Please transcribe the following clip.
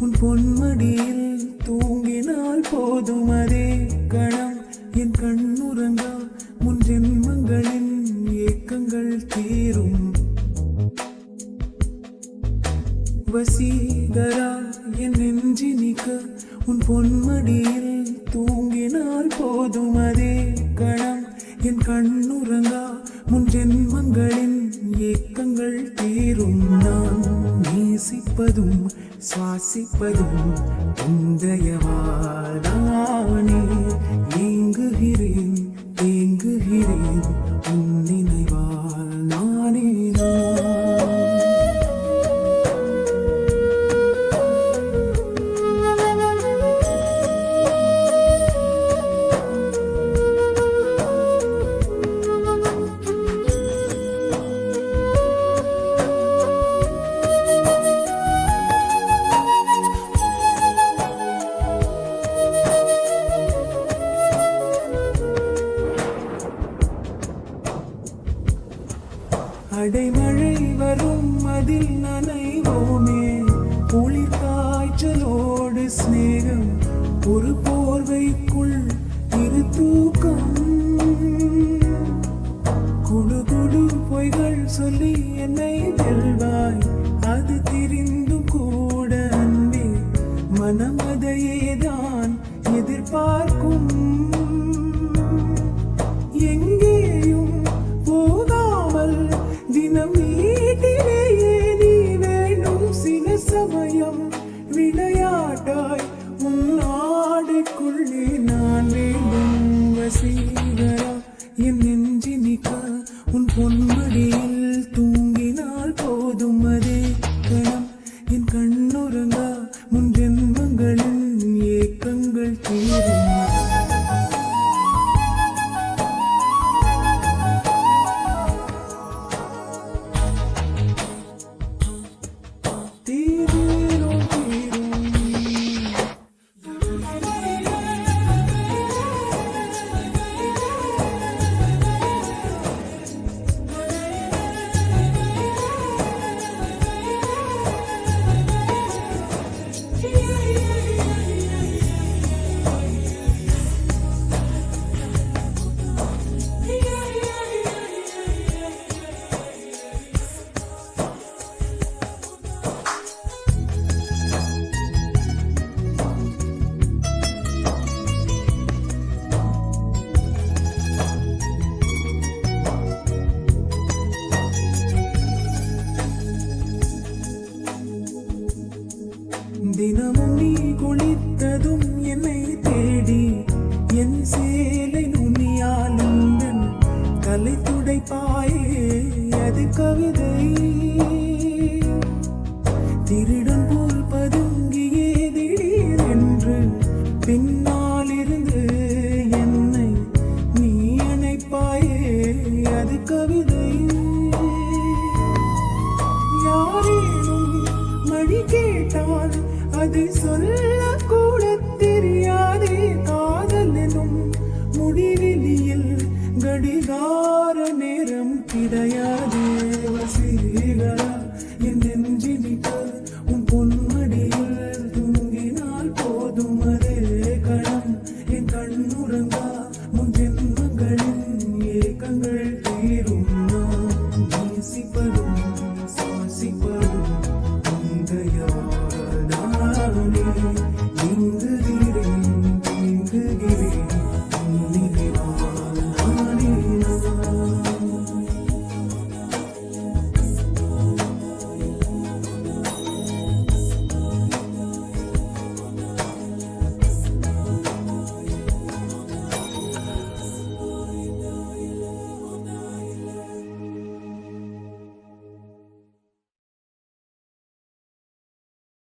உன் பொன்மடியில் தூங்கினால் போதும் அதே கணம் என் கண்ணுறங்கா முன் ஜென்மங்களின் ஏக்கங்கள் தீரும். வசீகரா என் நெஞ்சினிக்க உன் பொன்மடியில் தூங்கினால் போதும் அதே கணம் என் கண்ணுறங்கா முன் ஜென்மங்களின் ஏக்கங்கள் தீரும். நான் நேசிப்பதும் சுவாசிப்பதும் உந்தயவாதானே. ஏங்குகிறேன் ஏங்குகிறேன் உன் நினைவால் நானே நான். அடைமழை வரும் அதில் நனைவோமே. குளிர் காய்ச்சலோடு சிநேகம் ஒரு போர்வைக்குள் இரு தூக்கம். குடு குடு பொய்கள் சொல்லி என்னை வெல்வாய். அது தெரிந்தும் கூட அன்பே மனம் அதையேதான் எதிர்பார்க்கும். எங்கேயும் போகாமல் தினம் வீட்டிலேயே நீ வேண்டும். சில சமயம் விளையாட்டாய் உன் ஆடைக்குள்ளே நான் வேண்டும். வசீகரா என் நெஞ்சினிக்க உன் பொன்மடியில் தூங்கினால் போதும் அதே கணம் என் கண்ணுறங்கா முன் ஜென்மங்களின் ஏக்கங்கள் தீரும். தினமும் நீ குளித்ததும் என்னை தேடி என் சேலை நுனியால் உந்தன் தலை துடைப்பாயே. அது கவிதை திருடன் போல் பதுங்கியே திடீரென்று பின்னால் இருந்து என்னை நீ அணைப்பாயே. அது கவிதை. யாரேனும் மணி கேட்டால் அதை சொல்ல கூட தெரியாதே. காதல் எனும் முடிவெளியில் கடிகார நேரம் கிடையாதே. வசீகரா என் நெஞ்சினிக்க உன் பொன்மடியில் தூங்கினால் போதும் அதே கணம் என் கண்ணுறங்கா முன் ஜென்மங்களின் ஏக்கங்கள் தீரும். நான் நேசிப்பதும் சுவாசிப்பதும் உந்தயவாதானே. இங்கு